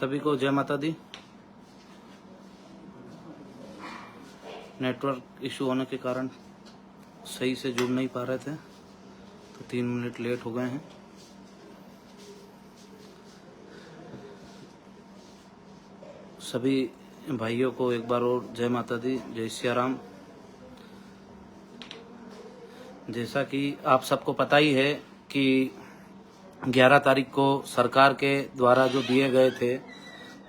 सभी को जय माता दी। नेटवर्क इशू होने के कारण सही से जुड़ नहीं पा रहे थे, तो 3 मिनट लेट हो गए हैं। सभी भाइयों को एक बार और जय माता दी, जय सिया राम। जैसा कि आप सबको पता ही है कि 11 तारीख को सरकार के द्वारा जो दिए गए थे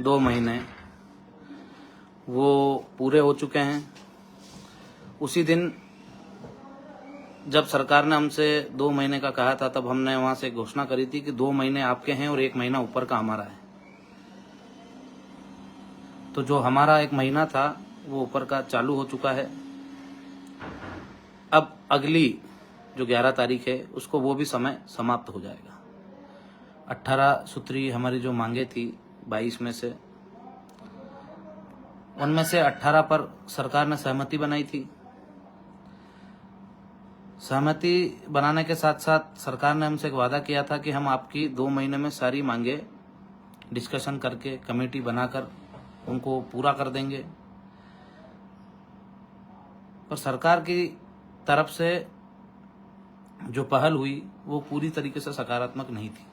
2 महीने, वो पूरे हो चुके हैं। उसी दिन जब सरकार ने हमसे 2 महीने का कहा था, तब हमने वहां से घोषणा करी थी कि 2 महीने आपके हैं और 1 महीना ऊपर का हमारा है। तो जो हमारा 1 महीना था वो ऊपर का चालू हो चुका है। अब अगली जो 11 तारीख है उसको वो भी समय समाप्त हो जाएगा। 18 सूत्री हमारी जो मांगे थी 22 में से, उनमें से 18 पर सरकार ने सहमति बनाई थी। सहमति बनाने के साथ साथ सरकार ने हमसे एक वादा किया था कि हम आपकी 2 महीने में सारी मांगे डिस्कशन करके कमेटी बनाकर उनको पूरा कर देंगे। पर सरकार की तरफ से जो पहल हुई वो पूरी तरीके से सकारात्मक नहीं थी।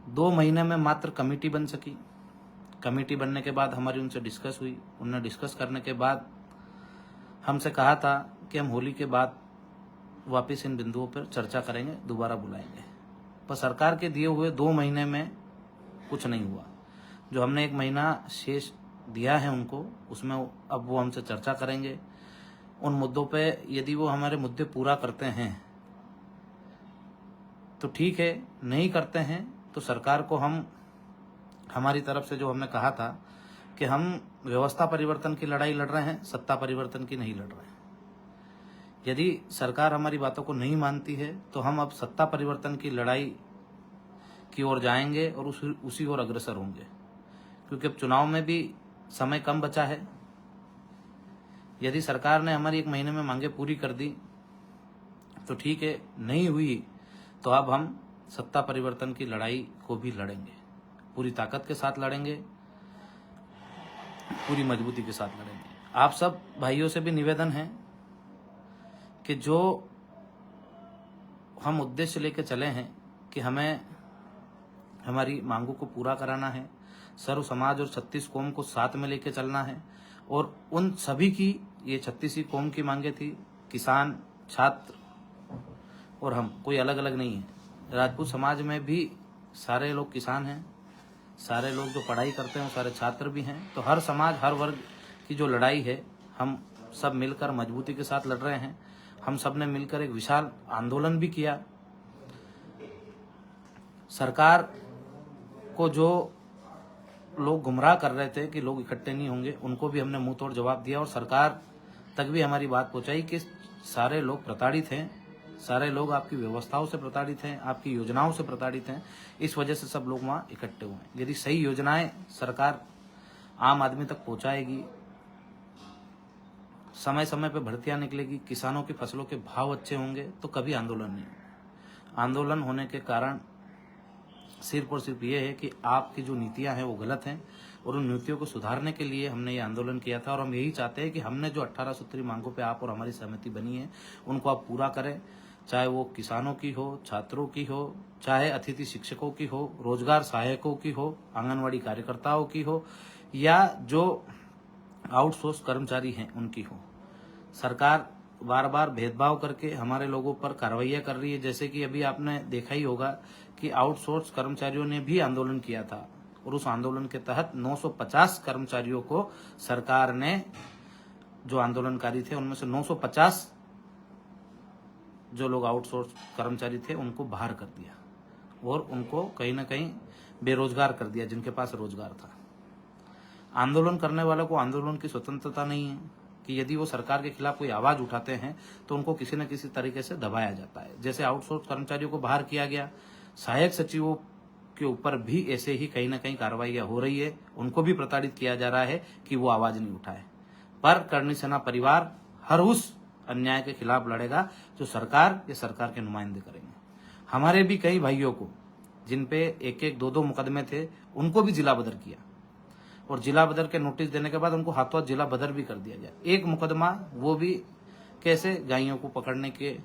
2 महीने में मात्र कमेटी बन सकी। कमेटी बनने के बाद हमारी उनसे डिस्कस हुई। उन्होंने डिस्कस करने के बाद हमसे कहा था कि हम होली के बाद वापस इन बिंदुओं पर चर्चा करेंगे, दोबारा बुलाएंगे। पर सरकार के दिए हुए 2 महीने में कुछ नहीं हुआ। जो हमने 1 महीना शेष दिया है उनको, उसमें अब वो हमसे चर्चा करेंगे उन मुद्दों पे। यदि वो हमारे मुद्दे पूरा करते हैं तो ठीक है, नहीं करते हैं तो सरकार को हम हमारी तरफ से जो हमने कहा था कि हम व्यवस्था परिवर्तन की लड़ाई लड़ रहे हैं, सत्ता परिवर्तन की नहीं लड़ रहे हैं। यदि सरकार हमारी बातों को नहीं मानती है तो हम अब सत्ता परिवर्तन की लड़ाई की ओर जाएंगे और उसी ओर अग्रसर होंगे, क्योंकि अब चुनाव में भी समय कम बचा है। यदि सरकार ने हमारी 1 महीने में मांगे पूरी कर दी तो ठीक है, नहीं हुई तो अब हम सत्ता परिवर्तन की लड़ाई को भी लड़ेंगे, पूरी ताकत के साथ लड़ेंगे, पूरी मजबूती के साथ लड़ेंगे। आप सब भाइयों से भी निवेदन है कि जो हम उद्देश्य लेके चले हैं कि हमें हमारी मांगों को पूरा कराना है, सर्व समाज और 36 कौम को साथ में लेके चलना है, और उन सभी की, ये 36 ही कौम की मांगे थी, किसान, छात्र और हम, कोई अलग अलग नहीं है। राजपूत समाज में भी सारे लोग किसान हैं, सारे लोग जो पढ़ाई करते हैं वो सारे छात्र भी हैं। तो हर समाज, हर वर्ग की जो लड़ाई है, हम सब मिलकर मजबूती के साथ लड़ रहे हैं। हम सब ने मिलकर एक विशाल आंदोलन भी किया। सरकार को जो लोग गुमराह कर रहे थे कि लोग इकट्ठे नहीं होंगे, उनको भी हमने मुंह तोड़ जवाब दिया और सरकार तक भी हमारी बात पहुंचाई कि सारे लोग प्रताड़ित हैं, सारे लोग आपकी व्यवस्थाओं से प्रताड़ित हैं, आपकी योजनाओं से प्रताड़ित हैं, इस वजह से सब लोग वहां इकट्ठे हुए हैं। यदि सही योजनाएं सरकार आम आदमी तक पहुंचाएगी, समय समय पर भर्तियां निकलेगी, किसानों की फसलों के भाव अच्छे होंगे, तो कभी आंदोलन नहीं होगा। आंदोलन होने के कारण सिर्फ और सिर्फ ये है कि आपकी जो नीतियां हैं वो गलत हैं, और उन नीतियों को सुधारने के लिए हमने ये आंदोलन किया था। और हम यही चाहते हैं कि हमने जो 18 सूत्री मांगों पे आप और हमारी सहमति बनी है उनको आप पूरा करें, चाहे वो किसानों की हो, छात्रों की हो, चाहे अतिथि शिक्षकों की हो, रोजगार सहायकों की हो, आंगनवाड़ी कार्यकर्ताओं की हो, या जो आउटसोर्स कर्मचारी हैं उनकी हो। सरकार बार बार भेदभाव करके हमारे लोगों पर कार्रवाइयां कर रही है। जैसे कि अभी आपने देखा ही होगा कि आउटसोर्स कर्मचारियों ने भी आंदोलन किया था, और उस आंदोलन के तहत 950 कर्मचारियों को सरकार ने, जो आंदोलनकारी थे उनमें से 950 जो लोग आउटसोर्स कर्मचारी थे उनको बाहर कर दिया, और उनको कहीं ना कहीं बेरोजगार कर दिया जिनके पास रोजगार था। आंदोलन करने वालों को आंदोलन की स्वतंत्रता नहीं है कि यदि वो सरकार के खिलाफ कोई आवाज उठाते हैं तो उनको किसी न किसी तरीके से दबाया जाता है। जैसे आउटसोर्स कर्मचारियों को बाहर किया गया, सहायक सचिवों के ऊपर भी ऐसे ही कहीं ना कहीं कार्रवाइयां हो रही है, उनको भी प्रताड़ित किया जा रहा है कि वो आवाज नहीं उठाए। पर करणी सेना परिवार हर उस अन्याय के खिलाफ लड़ेगा जो सरकार या सरकार के नुमाइंदे करेंगे। हमारे भी कई भाइयों को जिन पे एक एक दो दो मुकदमे थे, उनको भी जिला बदर किया और जिला बदर के नोटिस देने के बाद उनको हाथों हाथ जिला बदर भी कर दिया गया। एक मुकदमा वो भी कैसे, गायों को पकड़ने के,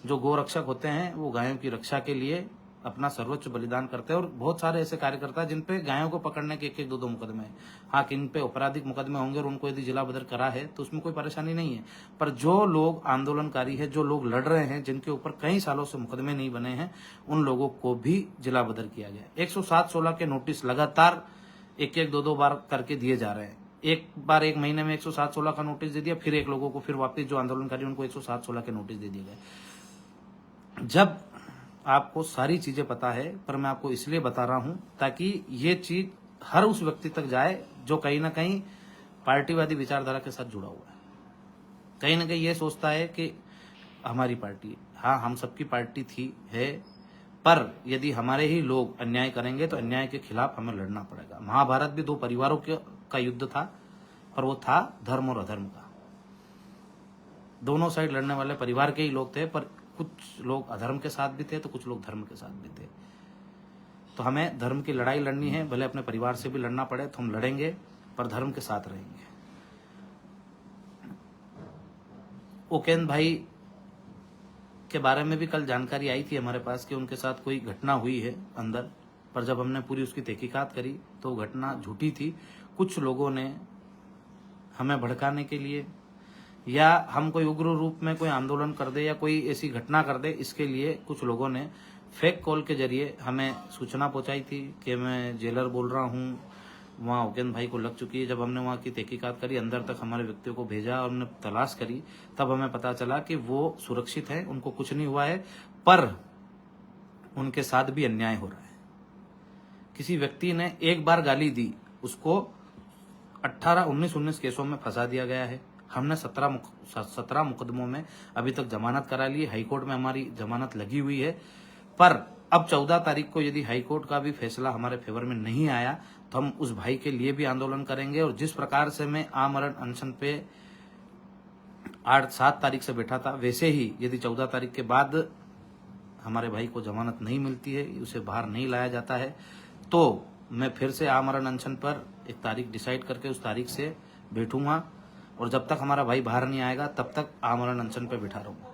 जो गोरक्षक होते हैं वो गायों की रक्षा के लिए अपना सर्वोच्च बलिदान करते हैं और बहुत सारे ऐसे कार्यकर्ता जिन पे गायों को पकड़ने के एक एक दो दो मुकदमे हैं। हाँ, किन पे आपराधिक मुकदमे होंगे और उनको यदि जिला बदर करा है तो उसमें कोई परेशानी नहीं है, पर जो लोग आंदोलनकारी है, जो लोग लड़ रहे हैं, जिनके ऊपर कई सालों से मुकदमे नहीं बने हैं, उन लोगों को भी जिला बदर किया गया। 107-16 के नोटिस लगातार एक एक दो दो बार करके दिए जा रहे हैं। एक बार एक महीने में 107-16 का नोटिस दे दिया, फिर एक लोगों को फिर वापस जो आंदोलनकारी उनको 107-16 के नोटिस दे दिए गए। जब आपको सारी चीजें पता है, पर मैं आपको इसलिए बता रहा हूं ताकि ये चीज हर उस व्यक्ति तक जाए जो कहीं ना कहीं पार्टीवादी विचारधारा के साथ जुड़ा हुआ है, कहीं ना कहीं ये सोचता है कि हमारी पार्टी, हाँ हम सबकी पार्टी थी है, पर यदि हमारे ही लोग अन्याय करेंगे तो अन्याय के खिलाफ हमें लड़ना पड़ेगा। महाभारत भी दो परिवारों का युद्ध था, पर वो था धर्म और अधर्म का। दोनों साइड लड़ने वाले परिवार के ही लोग थे, पर कुछ लोग अधर्म के साथ भी थे तो कुछ लोग धर्म के साथ भी थे। तो हमें धर्म की लड़ाई लड़नी है, भले अपने परिवार से भी लड़ना पड़े तो हम लड़ेंगे, पर धर्म के साथ रहेंगे। उकेन भाई के बारे में भी कल जानकारी आई थी हमारे पास कि उनके साथ कोई घटना हुई है अंदर, पर जब हमने पूरी उसकी तहकीकात करी तो घटना झूठी थी। कुछ लोगों ने हमें भड़काने के लिए या हम कोई उग्र रूप में कोई आंदोलन कर दे या कोई ऐसी घटना कर दे, इसके लिए कुछ लोगों ने फेक कॉल के जरिए हमें सूचना पहुंचाई थी कि मैं जेलर बोल रहा हूं, वहाँ उकेन भाई को लग चुकी है। जब हमने वहाँ की तहकीकात करी, अंदर तक हमारे व्यक्तियों को भेजा और हमने तलाश करी, तब हमें पता चला कि वो सुरक्षित हैं, उनको कुछ नहीं हुआ है, पर उनके साथ भी अन्याय हो रहा है। किसी व्यक्ति ने एक बार गाली दी, उसको 18-19 केसों में फंसा दिया गया है। हमने 17 मुकदमों में अभी तक जमानत करा ली, हाईकोर्ट में हमारी जमानत लगी हुई है, पर अब 14 तारीख को यदि हाईकोर्ट का भी फैसला हमारे फेवर में नहीं आया तो हम उस भाई के लिए भी आंदोलन करेंगे। और जिस प्रकार से मैं आमरण अनशन पे 8-7 तारीख से बैठा था, वैसे ही यदि 14 तारीख के बाद हमारे भाई को जमानत नहीं मिलती है, उसे बाहर नहीं लाया जाता है, तो मैं फिर से आमरण अनशन पर एक तारीख डिसाइड करके उस तारीख से बैठूंगा और जब तक हमारा भाई बाहर नहीं आएगा तब तक आमरण अनशन पे बैठा रहूंगा,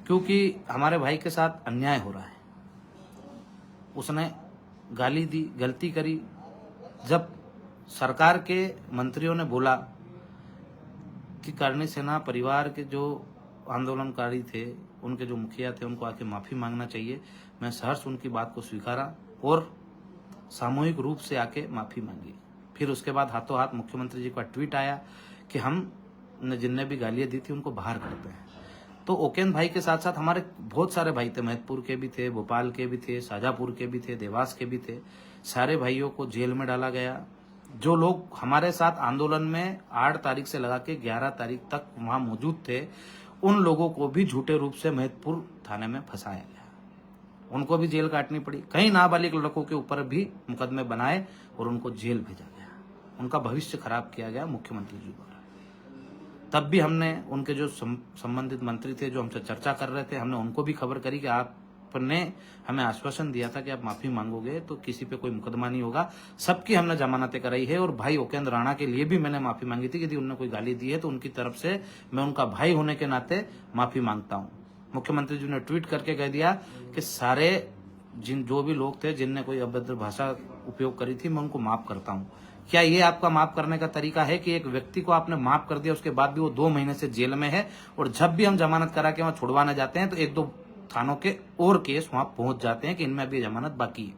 क्योंकि हमारे भाई के साथ अन्याय हो रहा है। उसने गाली दी, गलती करी। जब सरकार के मंत्रियों ने बोला कि करणी सेना परिवार के जो आंदोलनकारी थे, उनके जो मुखिया थे, उनको आके माफी मांगना चाहिए, मैं सहर्ष उनकी बात को स्वीकारा और सामूहिक रूप से आके माफी मांगी। फिर उसके बाद हाथों हाथ मुख्यमंत्री जी का ट्वीट आया कि हम जिनने भी गालियां दी थी उनको बाहर करते हैं। तो उकेन भाई के साथ साथ हमारे बहुत सारे भाई थे, महतपुर के भी थे, भोपाल के भी थे, शाजापुर के भी थे, देवास के भी थे। सारे भाइयों को जेल में डाला गया। जो लोग हमारे साथ आंदोलन में 8 तारीख से लगा के 11 तारीख तक वहां मौजूद थे, उन लोगों को भी झूठे रूप से महतपुर थाने में फंसाया गया, उनको भी जेल काटनी पड़ी। कई नाबालिग लड़कों के ऊपर भी मुकदमे बनाए और उनको जेल भेजा गया, उनका भविष्य खराब किया गया मुख्यमंत्री जी द्वारा। तब भी हमने उनके जो संबंधित मंत्री थे, जो हमसे चर्चा कर रहे थे, हमने उनको भी खबर करी कि आपने हमें आश्वासन दिया था कि आप माफी मांगोगे तो किसी पे कोई मुकदमा नहीं होगा। सबकी हमने जमानतें कराई है और भाई उकेंद्र राणा के लिए भी मैंने माफी मांगी थी कि यदि उन्होंने कोई गाली दी है तो उनकी तरफ से मैं उनका भाई होने के नाते माफी मांगता हूं। मुख्यमंत्री जी ने ट्वीट करके कह दिया कि सारे जो भी लोग थे जिनने कोई अभद्र भाषा उपयोग करी थी, मैं उनको माफ करता हूं। क्या ये आपका माफ करने का तरीका है कि एक व्यक्ति को आपने माफ कर दिया, उसके बाद भी वो 2 महीने से जेल में है और जब भी हम जमानत करा के वहां छुड़वाने जाते हैं तो 1-2 थानों के और केस वहां पहुंच जाते हैं कि इनमें अभी जमानत बाकी है।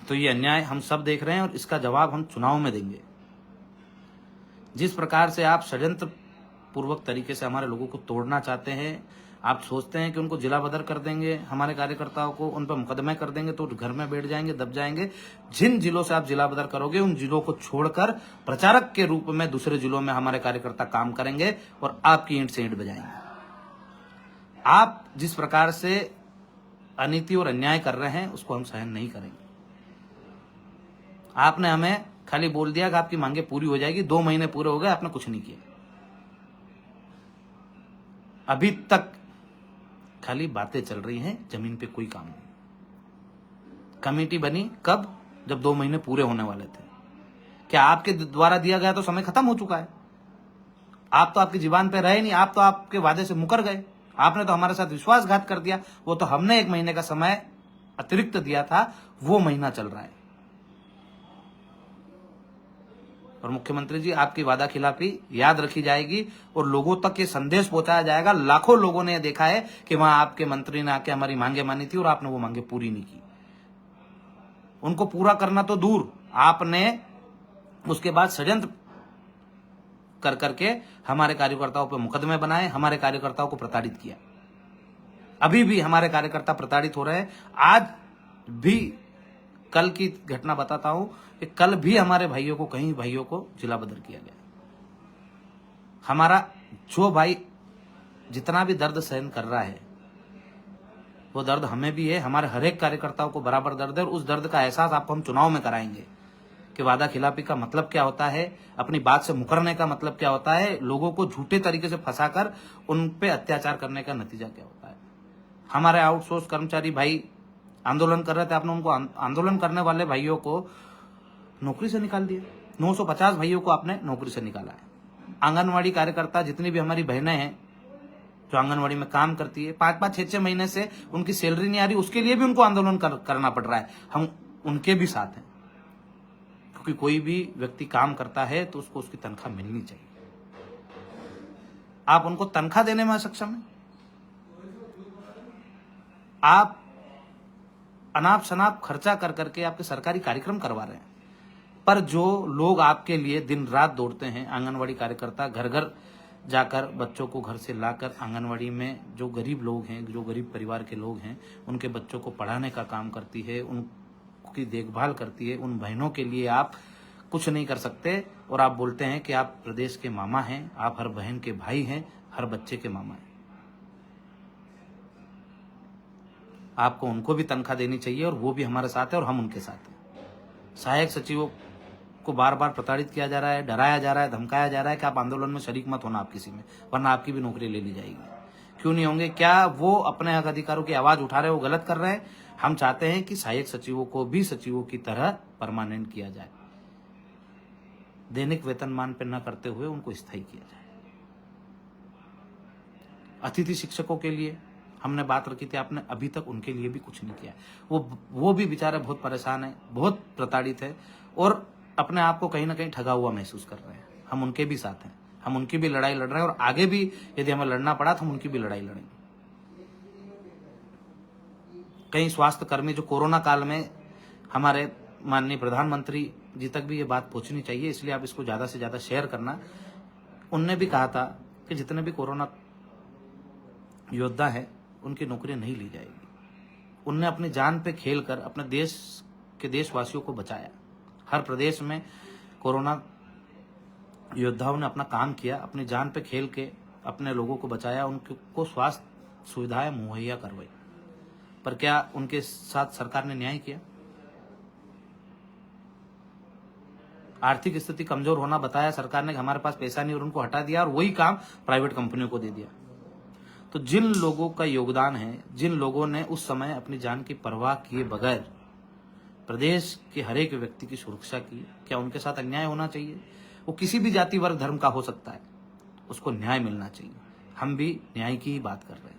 तो ये अन्याय हम सब देख रहे हैं और इसका जवाब हम चुनाव में देंगे। जिस प्रकार से आप षड्यंत्र पूर्वक तरीके से हमारे लोगों को तोड़ना चाहते हैं, आप सोचते हैं कि उनको जिला बदर कर देंगे, हमारे कार्यकर्ताओं को उन पर मुकदमे कर देंगे तो घर में बैठ जाएंगे, दब जाएंगे। जिन जिलों से आप जिला बदर करोगे उन जिलों को छोड़कर प्रचारक के रूप में दूसरे जिलों में हमारे कार्यकर्ता काम करेंगे और आपकी ईंट से ईंट बजाएंगे। आप जिस प्रकार से अनीति और अन्याय कर रहे हैं उसको हम सहन नहीं करेंगे। आपने हमें खाली बोल दिया कि आपकी मांगे पूरी हो जाएगी, 2 महीने पूरे हो गए, आपने कुछ नहीं किया। अभी तक खाली बातें चल रही हैं, जमीन पे कोई काम नहीं। कमेटी बनी कब? जब 2 महीने पूरे होने वाले थे। क्या आपके द्वारा दिया गया तो समय खत्म हो चुका है? आप तो आपकी जुबान पे रहे नहीं, आप तो आपके वादे से मुकर गए। आपने तो हमारे साथ विश्वासघात कर दिया। वो तो हमने 1 महीने का समय अतिरिक्त दिया था, वो महीना चल रहा है। और मुख्यमंत्री जी, आपकी वादा खिलाफी याद रखी जाएगी और लोगों तक ये संदेश पहुंचाया जाएगा। लाखों लोगों ने देखा है कि वहां आपके मंत्री ने आके हमारी मांगे मानी थी और आपने वो मांगे पूरी नहीं की। उनको पूरा करना तो दूर, आपने उसके बाद षड्यंत्र कर करके हमारे कार्यकर्ताओं पर मुकदमे बनाए, हमारे कार्यकर्ताओं को प्रताड़ित किया। अभी भी हमारे कार्यकर्ता प्रताड़ित हो रहे हैं। आज भी, कल की घटना बताता हूं कि कल भी हमारे भाइयों को, कई भाइयों को जिला बदर किया गया। हमारा जो भाई जितना भी दर्द सहन कर रहा है, वो दर्द हमें भी है, हमारे हर एक कार्यकर्ताओं को बराबर दर्द है। और उस दर्द का एहसास आपको हम चुनाव में कराएंगे कि वादा खिलाफी का मतलब क्या होता है, अपनी बात से मुकरने का मतलब क्या होता है, लोगों को झूठे तरीके से फंसाकर उन पे अत्याचार करने का नतीजा क्या होता है। हमारे आउटसोर्स कर्मचारी भाई आंदोलन कर रहे थे, आपने उनको, आंदोलन करने वाले भाइयों को नौकरी से निकाल दिया। 950 भाइयों को आपने नौकरी से निकाला है। आंगनवाड़ी कार्यकर्ता, जितनी भी हमारी बहनें हैं जो आंगनवाड़ी में काम करती है, 5-5, 6-6 महीने से उनकी सैलरी नहीं आ रही, उसके लिए भी उनको आंदोलन करना पड़ रहा है। हम उनके भी साथ हैं, क्योंकि कोई भी व्यक्ति काम करता है तो उसको उसकी तनख्वाह मिलनी चाहिए। आप उनको तनख्वाह देने में सक्षम हैं? आप अनाप शनाप खर्चा कर करके आपके सरकारी कार्यक्रम करवा रहे हैं, पर जो लोग आपके लिए दिन रात दौड़ते हैं, आंगनवाड़ी कार्यकर्ता घर घर जाकर बच्चों को घर से लाकर आंगनवाड़ी में, जो गरीब लोग हैं, जो गरीब परिवार के लोग हैं, उनके बच्चों को पढ़ाने का काम करती है, उनकी देखभाल करती है, उन बहनों के लिए आप कुछ नहीं कर सकते और आप बोलते हैं कि आप प्रदेश के मामा हैं, आप हर बहन के भाई हैं, हर बच्चे के मामा हैं। आपको उनको भी तनख्वाह देनी चाहिए और वो भी हमारे साथ है और हम उनके साथ हैं। सहायक सचिवों को बार बार प्रताड़ित किया जा रहा है, डराया जा रहा है, धमकाया जा रहा है कि आप आंदोलन में शरीक मत होना आप किसी में, वरना आपकी भी नौकरी ले ली जाएगी। क्यों नहीं होंगे? क्या वो अपने हक अधिकारों की आवाज उठा रहे हैं, वो गलत कर रहे हैं? हम चाहते हैं कि सहायक सचिवों को भी सचिवों की तरह परमानेंट किया जाए, दैनिक वेतनमान पर न करते हुए उनको स्थायी किया जाए। अतिथि शिक्षकों के लिए हमने बात रखी थी, आपने अभी तक उनके लिए भी कुछ नहीं किया। वो भी बेचारे बहुत परेशान है, बहुत प्रताड़ित है और अपने आप को कहीं ना कहीं ठगा हुआ महसूस कर रहे हैं। हम उनके भी साथ हैं, हम उनकी भी लड़ाई लड़ रहे हैं और आगे भी यदि हमें लड़ना पड़ा तो हम उनकी भी लड़ाई लड़ेंगे। कई स्वास्थ्य कर्मी जो कोरोना काल में, हमारे माननीय प्रधानमंत्री जी तक भी ये बात पहुंचनी चाहिए, इसलिए आप इसको ज्यादा से ज्यादा शेयर करना। उनने भी कहा था कि जितने भी कोरोना योद्धा है उनकी नौकरी नहीं ली जाएगी। उनने अपनी जान पे खेलकर अपने देश के देशवासियों को बचाया। हर प्रदेश में कोरोना योद्धाओं ने अपना काम किया, अपनी जान पे खेल के अपने लोगों को बचाया, उनको स्वास्थ्य सुविधाएं मुहैया करवाई। पर क्या उनके साथ सरकार ने न्याय किया? आर्थिक स्थिति कमजोर होना बताया सरकार ने कि हमारे पास पैसा नहीं और उनको हटा दिया और वही काम प्राइवेट कंपनियों को दे दिया। तो जिन लोगों का योगदान है, जिन लोगों ने उस समय अपनी जान की परवाह किए बगैर प्रदेश के हर एक व्यक्ति की सुरक्षा की, क्या उनके साथ अन्याय होना चाहिए? वो किसी भी जाति वर्ग धर्म का हो सकता है, उसको न्याय मिलना चाहिए। हम भी न्याय की ही बात कर रहे हैं।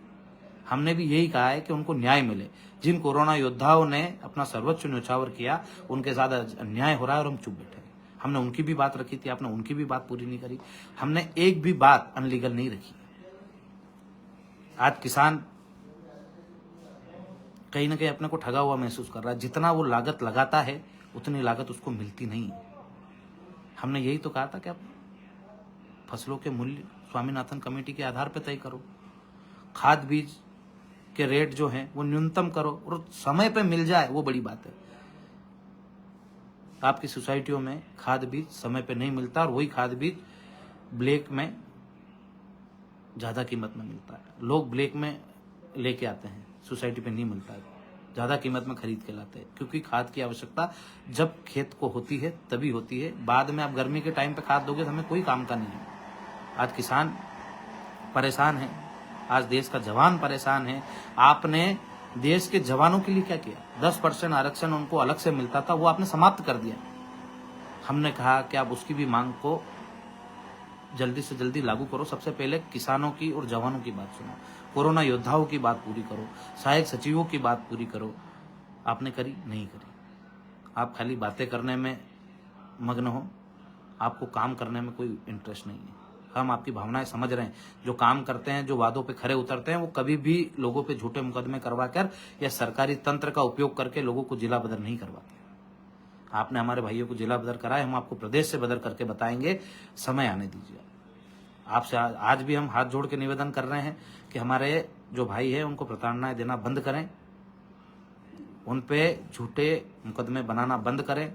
हमने भी यही कहा है कि उनको न्याय मिले। जिन कोरोना योद्धाओं ने अपना सर्वोच्च न्योछावर किया, उनके साथ अन्याय हो रहा है और हम चुप बैठे। हमने उनकी भी बात रखी थी, आपने उनकी भी बात पूरी नहीं करी। हमने एक भी बात अनलीगल नहीं रखी। आज किसान कहीं ना कहीं अपने को ठगा हुआ महसूस कर रहा है। जितना वो लागत लगाता है उतनी लागत उसको मिलती नहीं है। हमने यही तो कहा था कि आप फसलों के मूल्य स्वामीनाथन कमेटी के आधार पर तय करो, खाद बीज के रेट जो हैं वो न्यूनतम करो और समय पे मिल जाए, वो बड़ी बात है। आपकी सोसाइटियों में खाद बीज समय पे नहीं मिलता और वही खाद बीज ब्लैक में ज्यादा कीमत में मिलता है। लोग ब्लैक में लेके आते हैं, सोसाइटी पे नहीं मिलता है, ज्यादा कीमत में खरीद के लाते हैं, क्योंकि खाद की आवश्यकता जब खेत को होती है तभी होती है। बाद में आप गर्मी के टाइम पे खाद दोगे तो हमें कोई काम का नहीं है। आज किसान परेशान है, आज देश का जवान परेशान है। आपने देश के जवानों के लिए क्या किया? 10% आरक्षण उनको अलग से मिलता था, वो आपने समाप्त कर दिया। हमने कहा कि आप उसकी भी मांग को जल्दी से जल्दी लागू करो। सबसे पहले किसानों की और जवानों की बात सुनो, कोरोना योद्धाओं की बात पूरी करो, सहायक सचिवों की बात पूरी करो। आपने करी? नहीं करी। आप खाली बातें करने में मग्न हो, आपको काम करने में कोई इंटरेस्ट नहीं है। हम आपकी भावनाएं समझ रहे हैं। जो काम करते हैं, जो वादों पे खरे उतरते हैं, वो कभी भी लोगों पे झूठे मुकदमे करवाकर या सरकारी तंत्र का उपयोग करके लोगों को जिला बदर नहीं करवाते। आपने हमारे भाइयों को जिला बदर कराए, हम आपको प्रदेश से बदर करके बताएंगे। समय आने दीजिए। आपसे आज भी हम हाथ जोड़ के निवेदन कर रहे हैं कि हमारे जो भाई हैं उनको प्रताड़नाएं देना बंद करें, उन पे झूठे मुकदमे बनाना बंद करें।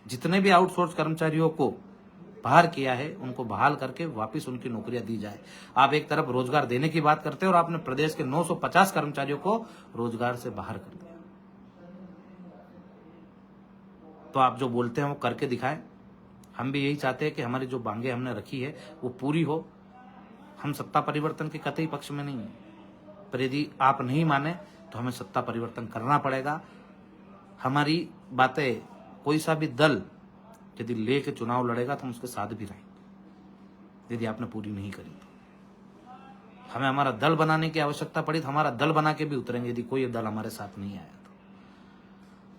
जितने भी आउटसोर्स कर्मचारियों को बाहर किया है उनको बहाल करके वापस उनकी नौकरियां दी जाए। आप एक तरफ रोजगार देने की बात करते हैं और आपने प्रदेश के 950 कर्मचारियों को रोजगार से बाहर कर दिया। तो आप जो बोलते हैं वो करके दिखाएं। हम भी यही चाहते हैं कि हमारी जो मांगे हमने रखी है वो पूरी हो। हम सत्ता परिवर्तन के कतई पक्ष में नहीं है, पर यदि आप नहीं माने तो हमें सत्ता परिवर्तन करना पड़ेगा। हमारी बातें कोई सा भी दल यदि लेके चुनाव लड़ेगा तो हम उसके साथ भी रहेंगे। यदि आपने पूरी नहीं करी तो हमें हमारा दल बनाने की आवश्यकता पड़ी तो हमारा दल बना के भी उतरेंगे, यदि कोई दल हमारे साथ नहीं आया तो।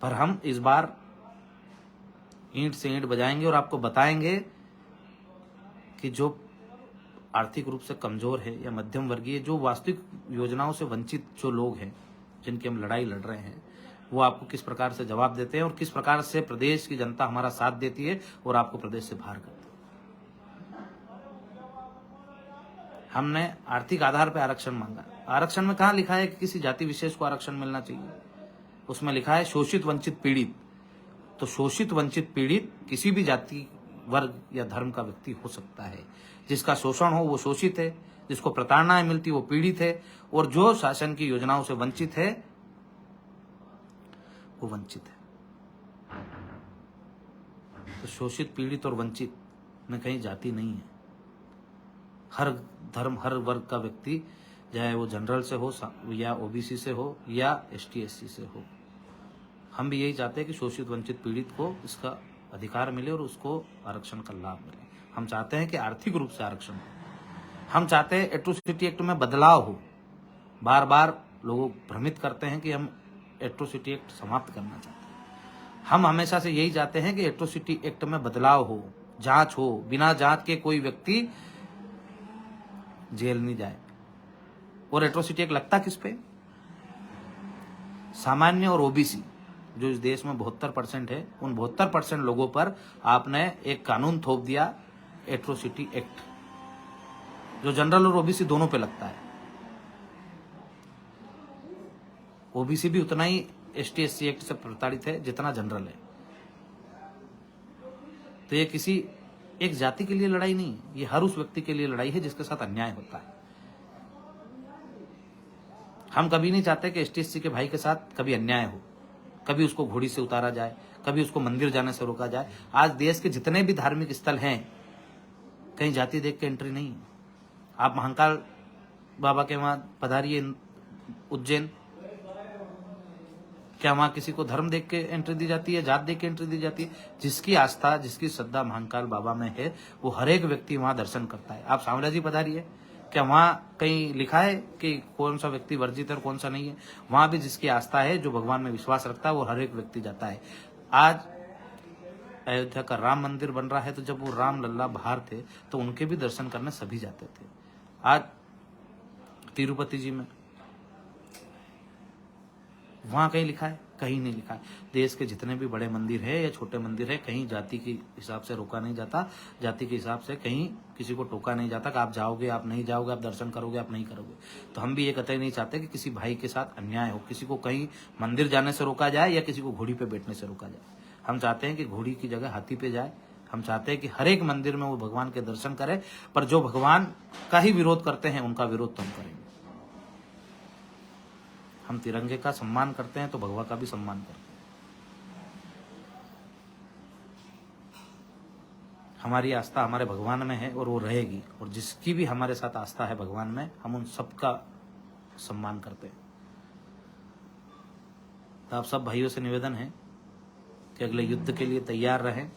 पर हम इस बार ईंट से ईंट बजाएंगे और आपको बताएंगे कि जो आर्थिक रूप से कमजोर है या मध्यम वर्गीय, जो वास्तविक योजनाओं से वंचित जो लोग हैं, जिनकी हम लड़ाई लड़ रहे हैं, वो आपको किस प्रकार से जवाब देते हैं और किस प्रकार से प्रदेश की जनता हमारा साथ देती है और आपको प्रदेश से बाहर करती है। हमने आर्थिक आधार पर आरक्षण मांगा। आरक्षण में कहाँ लिखा है कि किसी जाति विशेष को आरक्षण मिलना चाहिए? उसमें लिखा है शोषित वंचित पीड़ित। तो शोषित वंचित पीड़ित किसी भी जाति, वर्ग या धर्म का व्यक्ति हो सकता है। जिसका शोषण हो वो शोषित है, जिसको प्रताड़नाएं मिलती वो पीड़ित है, और जो शासन की योजनाओं से वंचित है वो वंचित है। तो शोषित, पीड़ित और वंचित में कहीं जाति नहीं है। हर धर्म, हर वर्ग का व्यक्ति, चाहे वो जनरल से हो या ओबीसी से हो या एसटी एससी से हो, हम भी यही चाहते हैं कि शोषित वंचित पीड़ित को इसका अधिकार मिले और उसको आरक्षण का लाभ मिले। हम चाहते हैं कि आर्थिक रूप से आरक्षण हो। हम चाहते हैं एट्रोसिटी एक्ट में बदलाव हो। बार बार लोग भ्रमित करते हैं कि हम एट्रोसिटी एक्ट समाप्त करना चाहते हैं। हम हमेशा से यही चाहते हैं कि एट्रोसिटी एक्ट में बदलाव हो, जांच हो, बिना जांच के कोई व्यक्ति जेल नहीं जाए। और एट्रोसिटी एक्ट लगता किस पे? सामान्य और ओबीसी, जो इस देश में 72% है, उन 72% लोगों पर आपने एक कानून थोप दिया, एट्रोसिटी एक्ट, जो जनरल और ओबीसी दोनों पे लगता है। ओबीसी भी उतना ही एसटी एससी एक्ट से प्रताड़ित है जितना जनरल है। तो ये किसी एक जाति के लिए लड़ाई नहीं है, ये हर उस व्यक्ति के लिए लड़ाई है जिसके साथ अन्याय होता है। हम कभी नहीं चाहते कि एसटी एससी के भाई के साथ कभी अन्याय हो, कभी उसको घोड़ी से उतारा जाए, कभी उसको मंदिर जाने से रोका जाए। आज देश के जितने भी धार्मिक स्थल हैं, कहीं जाति देख के एंट्री नहीं है। आप महाकाल बाबा के वहां पधारिए उज्जैन, क्या वहां किसी को धर्म देख के एंट्री दी जाती है, जात देख के एंट्री दी जाती है? जिसकी आस्था, जिसकी श्रद्धा महाकाल बाबा में है, वो हर एक व्यक्ति वहां दर्शन करता है। आप सामराजी पधारिए, क्या वहां कहीं लिखा है कि कौन सा व्यक्ति वर्जित है और कौन सा नहीं है? वहां भी जिसकी आस्था है, जो भगवान में विश्वास रखता है, वो हर एक व्यक्ति जाता है। आज अयोध्या का राम मंदिर बन रहा है, तो जब वो राम लल्ला बाहर थे तो उनके भी दर्शन करने सभी जाते थे। आज तिरुपति जी में, वहां कहीं लिखा है? कहीं नहीं लिखा है। देश के जितने भी बड़े मंदिर है या छोटे मंदिर है, कहीं जाति के हिसाब से रोका नहीं जाता, जाति के हिसाब से कहीं किसी को टोका नहीं जाता कि आप जाओगे, आप नहीं जाओगे, आप दर्शन करोगे, आप नहीं करोगे। तो हम भी ये कतई नहीं चाहते कि किसी भाई के साथ अन्याय हो, किसी को कहीं मंदिर जाने से रोका जाए या किसी को घोड़ी पे बैठने से रोका जाए। हम चाहते हैं कि घोड़ी की जगह हाथी पे जाए। हम चाहते हैं कि हर एक मंदिर में वो भगवान के दर्शन करे, पर जो भगवान का ही विरोध करते हैं उनका विरोध तो हम करेंगे। हम तिरंगे का सम्मान करते हैं तो भगवा का भी सम्मान करते हैं। हमारी आस्था हमारे भगवान में है और वो रहेगी, और जिसकी भी हमारे साथ आस्था है भगवान में, हम उन सबका सम्मान करते हैं। तो आप सब भाइयों से निवेदन है कि अगले युद्ध के लिए तैयार रहें।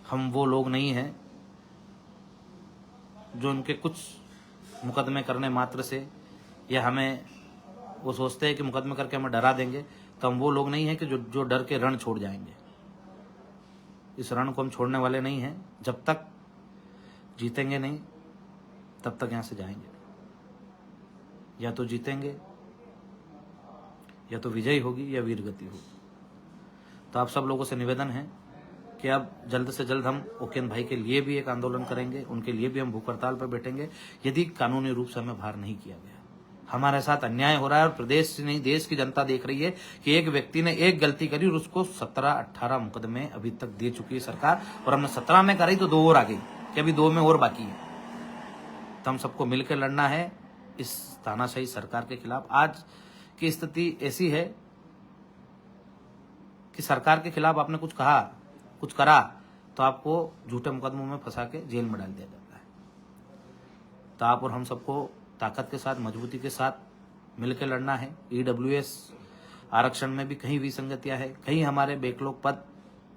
हम वो लोग नहीं हैं जो उनके कुछ मुकदमे करने मात्र से, या हमें वो सोचते हैं कि मुकदमे करके हमें डरा देंगे, तो हम वो लोग नहीं हैं कि जो डर के रण छोड़ जाएंगे। इस रण को हम छोड़ने वाले नहीं हैं। जब तक जीतेंगे नहीं तब तक यहाँ से जाएंगे। या तो जीतेंगे, या तो विजय होगी, या वीरगति होगी। तो आप सब लोगों से निवेदन है कि अब जल्द से जल्द हम ओकेन भाई के लिए भी एक आंदोलन करेंगे, उनके लिए भी हम भूख हड़ताल पर बैठेंगे यदि कानूनी रूप से हमें बाहर नहीं किया गया। हमारे साथ अन्याय हो रहा है और प्रदेश से नहीं देश की जनता देख रही है कि एक व्यक्ति ने एक गलती करी और उसको 17-18 मुकदमे अभी तक दे चुकी है सरकार, और हमने 17 में करी तो 2 और आ गई, कि अभी 2 में और बाकी है। तो हम सबको मिलकर लड़ना है इस तानाशाही सरकार के खिलाफ। आज की स्थिति ऐसी है कि सरकार के खिलाफ आपने कुछ कहा, कुछ करा, तो आपको झूठे मुकदमों में फंसा के जेल में डाल दिया जाता है। तो आप और हम सबको ताकत के साथ, मजबूती के साथ मिलकर लड़ना है। EWS आरक्षण में भी कहीं विसंगतियां है, कहीं हमारे बैकलॉग पद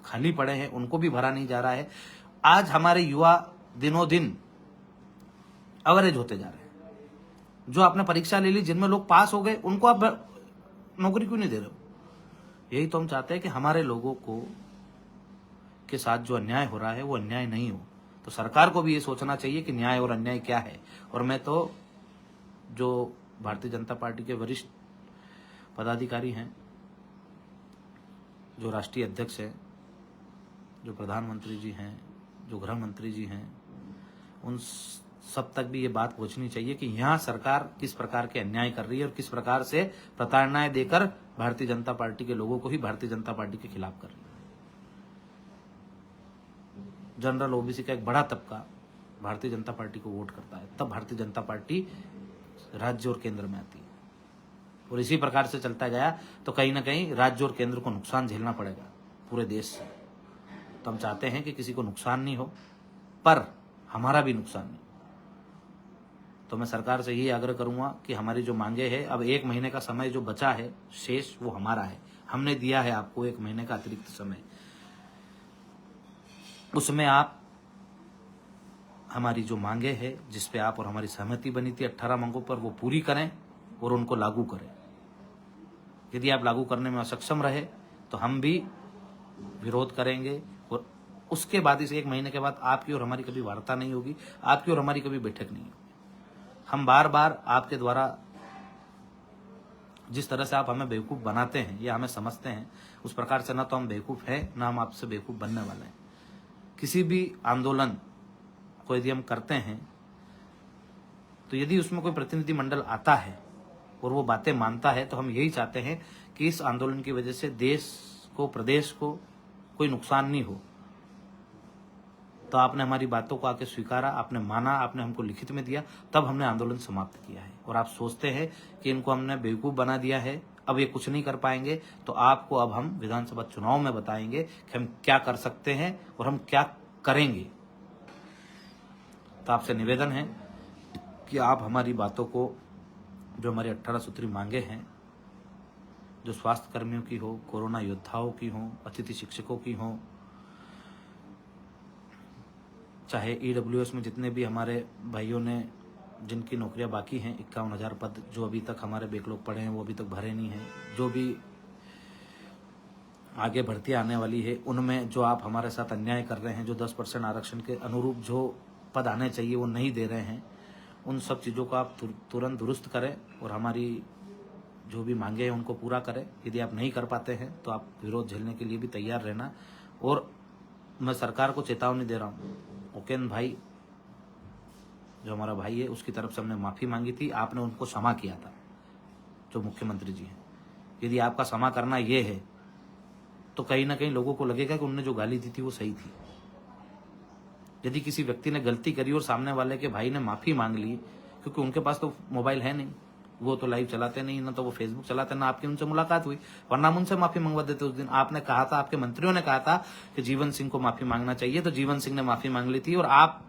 खाली पड़े हैं, उनको भी भरा नहीं जा रहा है। आज हमारे युवा दिनों दिन एवरेज होते जा रहे हैं। जो आपने परीक्षा ले ली, जिनमें लोग पास हो गए, उनको आप नौकरी क्यों नहीं दे रहे हो? यही तो हम चाहते हैं कि हमारे लोगों को के साथ जो अन्याय हो रहा है वो अन्याय नहीं हो। तो सरकार को भी ये सोचना चाहिए कि न्याय और अन्याय क्या है। और मैं तो जो भारतीय जनता पार्टी के वरिष्ठ पदाधिकारी हैं, जो राष्ट्रीय अध्यक्ष हैं, जो प्रधानमंत्री जी हैं, जो गृह मंत्री जी हैं, उन सब तक भी ये बात पहुंचनी चाहिए कि यहाँ सरकार किस प्रकार के अन्याय कर रही है और किस प्रकार से प्रताड़नाएं देकर भारतीय जनता पार्टी के लोगों को ही भारतीय जनता पार्टी के खिलाफ कर रही है। जनरल ओबीसी का एक बड़ा तबका भारतीय जनता पार्टी को वोट करता है, तब भारतीय जनता पार्टी राज्य और केंद्र में आती है। और इसी प्रकार से चलता गया तो कहीं ना कहीं राज्य और केंद्र को नुकसान झेलना पड़ेगा पूरे देश से। तो हम चाहते हैं कि किसी को नुकसान नहीं हो, पर हमारा भी नुकसान नहीं। तो मैं सरकार से यही आग्रह करूंगा कि हमारी जो मांगे हैं, अब 1 महीने का समय जो बचा है शेष, वो हमारा है। हमने दिया है आपको 1 महीने का अतिरिक्त समय, उसमें आप हमारी जो मांगे हैं, जिस पे आप और हमारी सहमति बनी थी 18 मांगों पर, वो पूरी करें और उनको लागू करें। यदि आप लागू करने में असक्षम रहे तो हम भी विरोध करेंगे, और उसके बाद इस 1 महीने के बाद आपकी और हमारी कभी वार्ता नहीं होगी, आपकी और हमारी कभी बैठक नहीं होगी। हम बार बार आपके द्वारा जिस तरह से आप हमें बेवकूफ़ बनाते हैं या हमें समझते हैं, उस प्रकार से ना तो हम बेवकूफ़ हैं, ना हम आपसे बेवकूफ़ बनने वाले हैं। किसी भी आंदोलन को यदि हम करते हैं तो यदि उसमें कोई प्रतिनिधि मंडल आता है और वो बातें मानता है, तो हम यही चाहते हैं कि इस आंदोलन की वजह से देश को, प्रदेश को कोई नुकसान नहीं हो। तो आपने हमारी बातों को आके स्वीकारा, आपने माना, आपने हमको लिखित में दिया, तब हमने आंदोलन समाप्त किया है। और आप सोचते हैं कि इनको हमने बेवकूफ़ बना दिया है, अब ये कुछ नहीं कर पाएंगे, तो आपको अब हम विधानसभा चुनाव में बताएंगे कि हम क्या कर सकते हैं और हम क्या करेंगे। तो आपसे निवेदन है कि आप हमारी बातों को, जो हमारी 18 सूत्री मांगे हैं, जो स्वास्थ्य कर्मियों की हो, कोरोना योद्धाओं की हो, अतिथि शिक्षकों की हो, चाहे EWS में जितने भी हमारे भाइयों ने जिनकी नौकरियां बाकी हैं, 51,000 पद जो अभी तक हमारे बैकलॉग पड़े हैं वो अभी तक भरे नहीं हैं, जो भी आगे भर्ती आने वाली है उनमें जो आप हमारे साथ अन्याय कर रहे हैं, जो 10% आरक्षण के अनुरूप जो पद आने चाहिए वो नहीं दे रहे हैं, उन सब चीज़ों को आप तुरंत दुरुस्त करें और हमारी जो भी मांगे हैं उनको पूरा करें। यदि आप नहीं कर पाते हैं तो आप विरोध झेलने के लिए भी तैयार रहना। और मैं सरकार को चेतावनी दे रहा हूँ, ओकेन भाई जो हमारा भाई है उसकी तरफ से हमने माफ़ी मांगी थी, आपने उनको क्षमा किया था, जो मुख्यमंत्री जी हैं। यदि आपका क्षमा करना ये है तो कहीं ना कहीं लोगों को लगेगा कि उनने जो गाली दी थी वो सही थी। यदि किसी व्यक्ति ने गलती करी और सामने वाले के भाई ने माफ़ी मांग ली, क्योंकि उनके पास तो मोबाइल है नहीं, वो तो लाइव चलाते नहीं, ना तो वो फेसबुक चलाते, ना आपकी उनसे मुलाकात हुई, वरना हम उनसे माफी मंगवा देते। उस दिन आपने कहा था, आपके मंत्रियों ने कहा था कि जीवन सिंह को माफी मांगना चाहिए, तो जीवन सिंह ने माफी मांग ली थी। और आप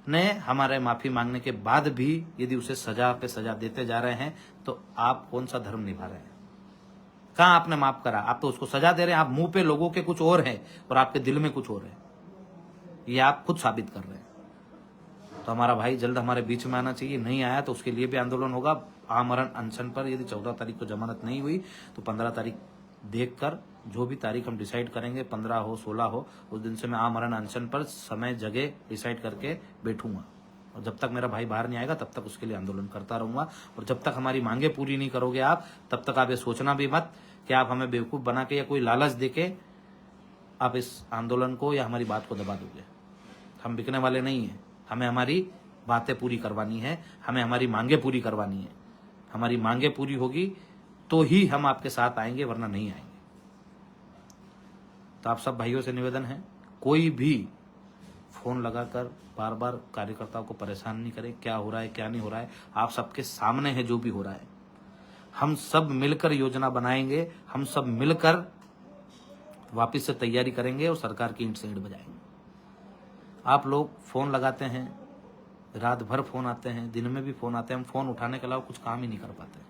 ने हमारे माफी मांगने के बाद भी यदि उसे सजा पे सजा देते जा रहे हैं, तो आप कौन सा धर्म निभा रहे हैं? कहां आपने माफ करा? आप तो उसको सजा दे रहे हैं। आप मुंह पे लोगों के कुछ और है और आपके दिल में कुछ और है, ये आप खुद साबित कर रहे हैं। तो हमारा भाई जल्द हमारे बीच में आना चाहिए। नहीं आया तो उसके लिए भी आंदोलन होगा, आमरण अनशन पर। यदि 14 तारीख को जमानत नहीं हुई तो 15 तारीख देखकर जो भी तारीख हम डिसाइड करेंगे, 15 हो 16 हो, उस दिन से मैं आमरण अनशन पर समय जगह डिसाइड करके बैठूंगा। और जब तक मेरा भाई बाहर नहीं आएगा तब तक उसके लिए आंदोलन करता रहूंगा। और जब तक हमारी मांगे पूरी नहीं करोगे आप, तब तक आप ये सोचना भी मत कि आप हमें बेवकूफ बना के या कोई लालच देके आप इस आंदोलन को या हमारी बात को दबा दोगे। हम बिकने वाले नहीं हैं। हमें हमारी बातें पूरी करवानी है, हमें हमारी मांगे पूरी करवानी है। हमारी मांगे पूरी होगी तो ही हम आपके साथ आएंगे, वरना नहीं आएंगे। तो आप सब भाइयों से निवेदन है, कोई भी फोन लगाकर बार बार कार्यकर्ताओं को परेशान नहीं करे। क्या हो रहा है क्या नहीं हो रहा है, आप सबके सामने है जो भी हो रहा है। हम सब मिलकर योजना बनाएंगे, हम सब मिलकर वापस से तैयारी करेंगे और सरकार की ईंट से ईंट बजाएंगे। आप लोग फोन लगाते हैं, रात भर फोन आते हैं, दिन में भी फोन आते हैं, हम फोन उठाने के अलावा कुछ काम ही नहीं कर पाते।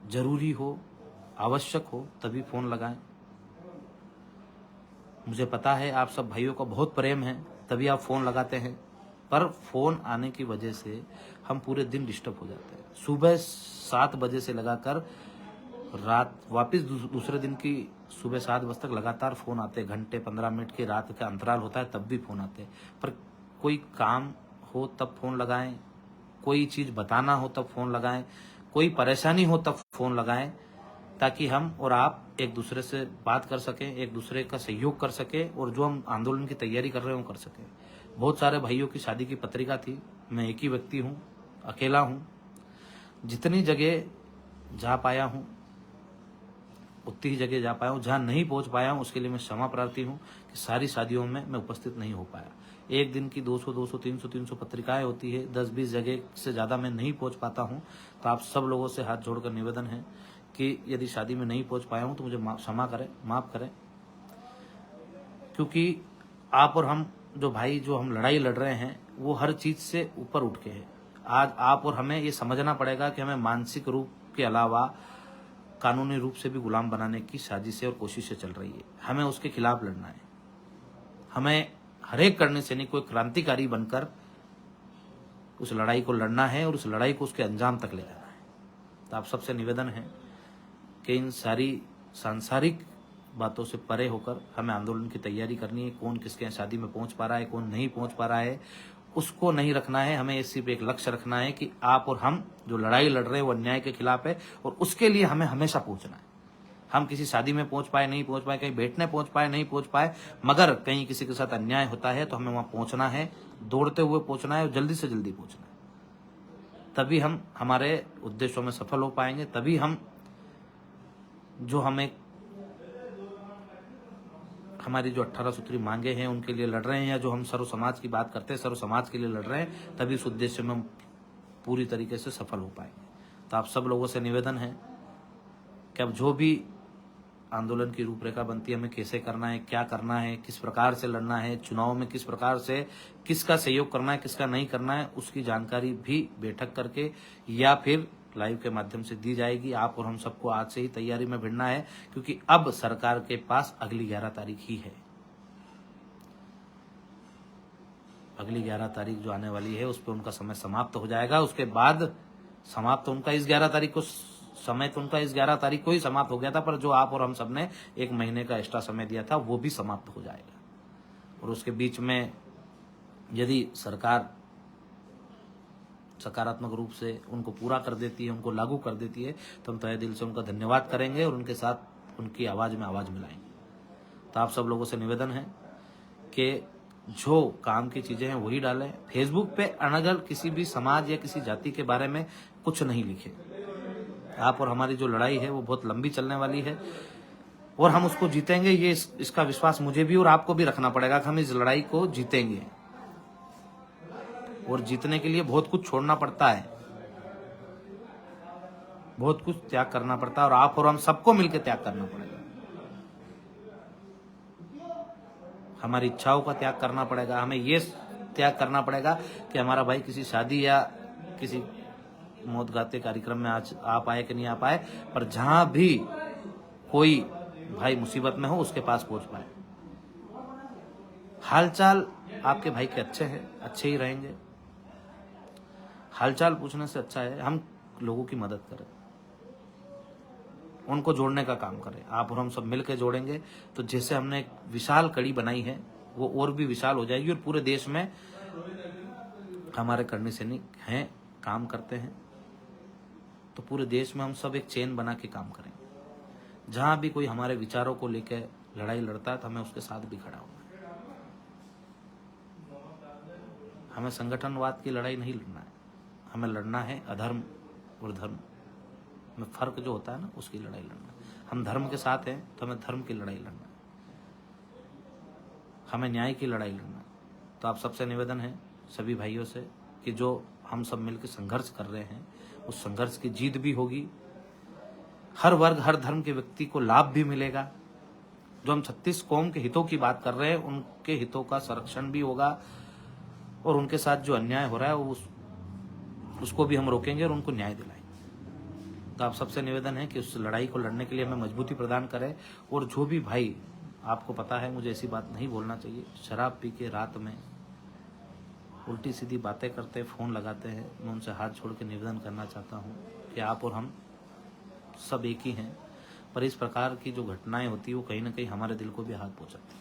जरूरी हो, आवश्यक हो तभी फोन लगाएं। मुझे पता है आप सब भाइयों का बहुत प्रेम है, तभी आप फोन लगाते हैं, पर फोन आने की वजह से हम पूरे दिन डिस्टर्ब हो जाते हैं। सुबह 7 बजे से लगाकर रात वापस दूसरे दिन की सुबह 7 बजे तक लगातार फोन आते, घंटे 15 मिनट के रात का अंतराल होता है तब भी फोन आते। पर कोई काम हो तब फोन लगाएं, कोई चीज बताना हो तब फोन लगाएं, कोई परेशानी हो तब फोन लगाएं, ताकि हम और आप एक दूसरे से बात कर सकें, एक दूसरे का सहयोग कर सकें और जो हम आंदोलन की तैयारी कर रहे हैं वो कर सकें। बहुत सारे भाइयों की शादी की पत्रिका थी, मैं एक ही व्यक्ति हूँ, अकेला हूँ। जितनी जगह जा पाया हूँ उतनी ही जगह जा पाया हूँ, जहाँ नहीं पहुँच पाया हूँ उसके लिए मैं क्षमा प्रार्थी हूँ कि सारी शादियों में मैं उपस्थित नहीं हो पाया। एक दिन की 200 300 पत्रिकाएं होती है, 10-20 जगह से ज़्यादा मैं नहीं पहुँच पाता हूँ। तो आप सब लोगों से हाथ जोड़कर निवेदन है कि यदि शादी में नहीं पहुँच पाया हूँ तो मुझे क्षमा करें, माफ़ करें। क्योंकि आप और हम जो भाई जो हम लड़ाई लड़ रहे हैं वो हर चीज़ से ऊपर उठ के है। आज आप और हमें ये समझना पड़ेगा कि हमें मानसिक रूप के अलावा कानूनी रूप से भी गुलाम बनाने की साजिशें और कोशिशें चल रही है। हमें उसके खिलाफ लड़ना है। हमें हरेक करने से नहीं, कोई क्रांतिकारी बनकर उस लड़ाई को लड़ना है और उस लड़ाई को उसके अंजाम तक ले जाना है। तो आप सबसे निवेदन है कि इन सारी सांसारिक बातों से परे होकर हमें आंदोलन की तैयारी करनी है। कौन किसके यहाँ शादी में पहुंच पा रहा है, कौन नहीं पहुंच पा रहा है, उसको नहीं रखना है। हमें सिर्फ एक लक्ष्य रखना है कि आप और हम जो लड़ाई लड़ रहे हैं वो अन्याय के खिलाफ है और उसके लिए हमें हमेशा पहुंचना है। हम किसी शादी में पहुंच पाए नहीं पहुंच पाए, कहीं बैठने पहुंच पाए नहीं पहुंच पाए, मगर कहीं किसी के साथ अन्याय होता है तो हमें वहां पहुंचना है, दौड़ते हुए पहुंचना है और जल्दी से जल्दी पहुंचना है। तभी हम हमारे उद्देश्यों में सफल हो पाएंगे। तभी हम जो हमें हमारी जो 18 सूत्री मांगे हैं उनके लिए लड़ रहे हैं, या जो हम सर्व समाज की बात करते हैं सर्व समाज के लिए लड़ रहे हैं, तभी इस उद्देश्य में हम पूरी तरीके से सफल हो पाएंगे। तो आप सब लोगों से निवेदन है कि अब जो भी आंदोलन की रूपरेखा बनती है, हमें कैसे करना है, क्या करना है, किस प्रकार से लड़ना है, चुनाव में किस प्रकार से किसका सहयोग करना है, किसका नहीं करना है, उसकी जानकारी भी बैठक करके या फिर लाइव के माध्यम से दी जाएगी। आप और हम सबको आज से ही तैयारी में भिड़ना है, क्योंकि अब सरकार के पास अगली 11 तारीख ही है। अगली 11 तारीख जो आने वाली है उस पर उनका समय समाप्त हो जाएगा। उसके बाद समाप्त उनका इस 11 तारीख को समय तो उनका इस 11 तारीख को ही समाप्त हो गया था, पर जो आप और हम सब ने 1 महीने का एक्स्ट्रा समय दिया था वो भी समाप्त हो जाएगा। और उसके बीच में यदि सरकार सकारात्मक रूप से उनको पूरा कर देती है, उनको लागू कर देती है, तो हम तहे दिल से उनका धन्यवाद करेंगे और उनके साथ उनकी आवाज में आवाज मिलाएंगे। तो आप सब लोगों से निवेदन है कि जो काम की चीजें हैं वही डालें। फेसबुक पे अनगढ़ किसी भी समाज या किसी जाति के बारे में कुछ नहीं लिखे। आप और हमारी जो लड़ाई है वो बहुत लंबी चलने वाली है और हम उसको जीतेंगे। ये इसका विश्वास मुझे भी और आपको भी रखना पड़ेगा कि हम इस लड़ाई को जीतेंगे। और जीतने के लिए बहुत कुछ छोड़ना पड़ता है। बहुत कुछ त्याग करना पड़ता है और आप और हम सबको मिलकर त्याग करना पड़ेगा। हमारी इच्छाओं का त्याग करना पड़ेगा। हमें ये त्याग करना पड़ेगा कि हमारा भाई किसी शादी या किसी मौत गाते कार्यक्रम में आज आ पाए कि नहीं आ पाए, पर जहां भी कोई भाई मुसीबत में हो उसके पास पहुंच पाए। हालचाल आपके भाई के अच्छे हैं, अच्छे ही रहेंगे। हालचाल पूछने से अच्छा है हम लोगों की मदद करें, उनको जोड़ने का काम करें। आप और हम सब मिलकर जोड़ेंगे तो जैसे हमने एक विशाल कड़ी बनाई है वो और भी विशाल हो जाएगी। और पूरे देश में हमारे करनी सैनिक हैं, काम करते हैं, तो पूरे देश में हम सब एक चेन बना के काम करेंगे। जहां भी कोई हमारे विचारों को लेकर लड़ाई लड़ता है तो हमें उसके साथ भी खड़ा होना है। हमें संगठनवाद की लड़ाई नहीं लड़ना है, हमें लड़ना है अधर्म और धर्म में फर्क जो होता है ना, उसकी लड़ाई लड़ना है। हम धर्म के साथ हैं तो हमें धर्म की लड़ाई लड़ना है, हमें न्याय की लड़ाई लड़ना है। तो आप सबसे निवेदन है सभी भाइयों से कि जो हम सब मिलकर संघर्ष कर रहे हैं उस संघर्ष की जीत भी होगी। हर वर्ग हर धर्म के व्यक्ति को लाभ भी मिलेगा। जो हम 36 कौम के हितों की बात कर रहे हैं उनके हितों का संरक्षण भी होगा और उनके साथ जो अन्याय हो रहा है उसको भी हम रोकेंगे और उनको न्याय दिलाएंगे। तो आप सबसे निवेदन है कि उस लड़ाई को लड़ने के लिए हमें मजबूती प्रदान करें। और जो भी भाई, आपको पता है मुझे ऐसी बात नहीं बोलना चाहिए, शराब पी के रात में उल्टी सीधी बातें करते, फोन लगाते हैं, मैं उनसे हाथ जोड़ के निवेदन करना चाहता हूँ कि आप और हम सब एक ही हैं। पर इस प्रकार की जो घटनाएं होती है वो कहीं ना कहीं हमारे दिल को भी हाथ पहुंचाती है।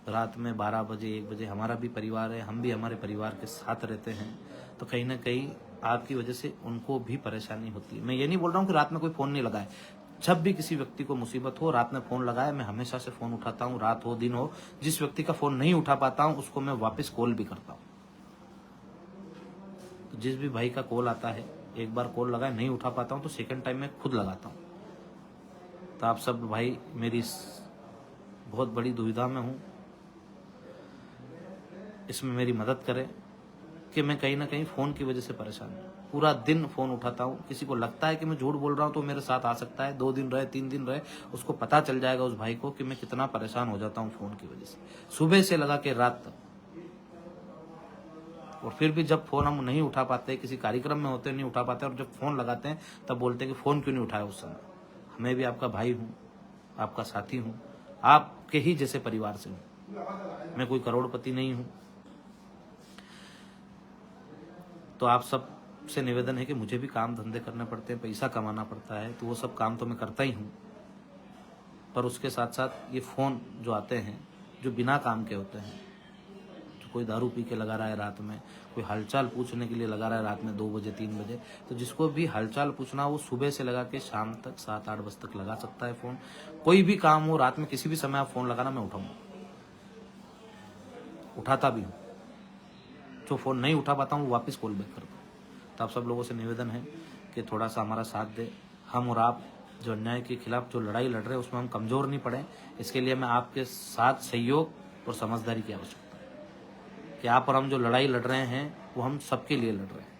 रात में 12 बजे 1 बजे हमारा भी परिवार है, हम भी हमारे परिवार के साथ रहते हैं, तो कहीं ना कहीं आपकी वजह से उनको भी परेशानी होती है। मैं ये नहीं बोल रहा हूँ कि रात में कोई फ़ोन नहीं लगाए, जब भी किसी व्यक्ति को मुसीबत हो रात में फ़ोन लगाए। मैं हमेशा से फ़ोन उठाता हूँ, रात हो दिन हो। जिस व्यक्ति का फ़ोन नहीं उठा पाता हूँ उसको मैं वापस कॉल भी करता हूँ। तो जिस भी भाई का कॉल आता है, एक बार कॉल लगाए नहीं उठा पाता हूँ तो सेकंड टाइम मैं खुद लगाता हूँ। तो आप सब भाई मेरी इस बहुत बड़ी दुविधा में हूँ, इसमें मेरी मदद करें कि मैं कहीं ना कहीं फ़ोन की वजह से परेशान हूँ। पूरा दिन फ़ोन उठाता हूँ, किसी को लगता है कि मैं झूठ बोल रहा हूँ तो मेरे साथ आ सकता है, 2 दिन रहे 3 दिन रहे, उसको पता चल जाएगा उस भाई को कि मैं कितना परेशान हो जाता हूँ फ़ोन की वजह से, सुबह से लगा के रात तक। और फिर भी जब फ़ोन हम नहीं उठा पाते, किसी कार्यक्रम में होते नहीं उठा पाते, और जब फ़ोन लगाते हैं तब बोलते हैं कि फ़ोन क्यों नहीं उठाया उस समय। मैं भी आपका भाई हूँ, आपका साथी हूँ, आपके ही जैसे परिवार से हूँ, मैं कोई करोड़पति नहीं हूँ। तो आप सब से निवेदन है कि मुझे भी काम धंधे करने पड़ते हैं, पैसा कमाना पड़ता है, तो वो सब काम तो मैं करता ही हूँ, पर उसके साथ साथ ये फ़ोन जो आते हैं जो बिना काम के होते हैं, जो कोई दारू पी के लगा रहा है रात में, कोई हालचाल पूछने के लिए लगा रहा है रात में 2 बजे 3 बजे, तो जिसको भी हालचाल पूछना वो सुबह से लगा के शाम तक 7-8 बजे तक लगा सकता है फ़ोन। कोई भी काम हो रात में किसी भी समय आप फ़ोन लगाना, मैं उठाऊँगा, उठाता भी हूँ। जो फ़ोन नहीं उठा पाता हूँ वो वापस कॉल बैक करता हूँ। तो आप सब लोगों से निवेदन है कि थोड़ा सा हमारा साथ दे। हम और आप जो अन्याय के खिलाफ जो लड़ाई लड़ रहे हैं उसमें हम कमज़ोर नहीं पड़े। इसके लिए मैं आपके साथ सहयोग और समझदारी की आवश्यकता है कि आप और हम जो लड़ाई लड़ रहे हैं वो हम सबके लिए लड़ रहे हैं।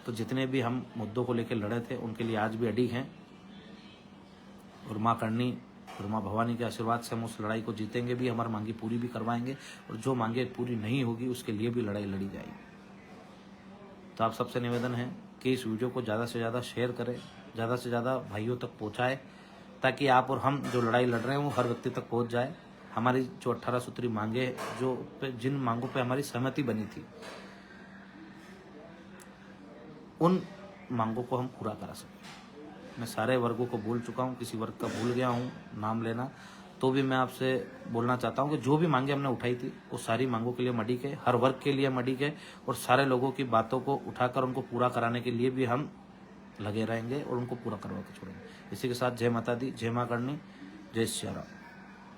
तो जितने भी हम मुद्दों को लेकर लड़े थे उनके लिए आज भी अडिग हैं, और माँ करनी और माँ भवानी के आशीर्वाद से हम उस लड़ाई को जीतेंगे भी, हमारी मांगे पूरी भी करवाएंगे, और जो मांगे पूरी नहीं होगी उसके लिए भी लड़ाई लड़ी जाएगी। तो आप सबसे निवेदन है कि इस वीडियो को ज़्यादा से ज़्यादा शेयर करें, ज़्यादा से ज़्यादा भाइयों तक पहुँचाएँ, ताकि आप और हम जो लड़ाई लड़ रहे हैं वो हर व्यक्ति तक पहुँच जाए। हमारी जो 18 सूत्री मांगे, जिन मांगों पर हमारी सहमति बनी थी, उन मांगों को हम पूरा करा सकें। मैं सारे वर्गों को बोल चुका हूँ, किसी वर्ग का भूल गया हूँ नाम लेना, तो भी मैं आपसे बोलना चाहता हूँ कि जो भी मांगे हमने उठाई थी वो सारी मांगों के लिए मडी के, हर वर्ग के लिए मडी के, और सारे लोगों की बातों को उठाकर उनको पूरा कराने के लिए भी हम लगे रहेंगे और उनको पूरा करवा के छोड़ेंगे। इसी के साथ जय माता दी, जय माँ करनी, जय श्री राम।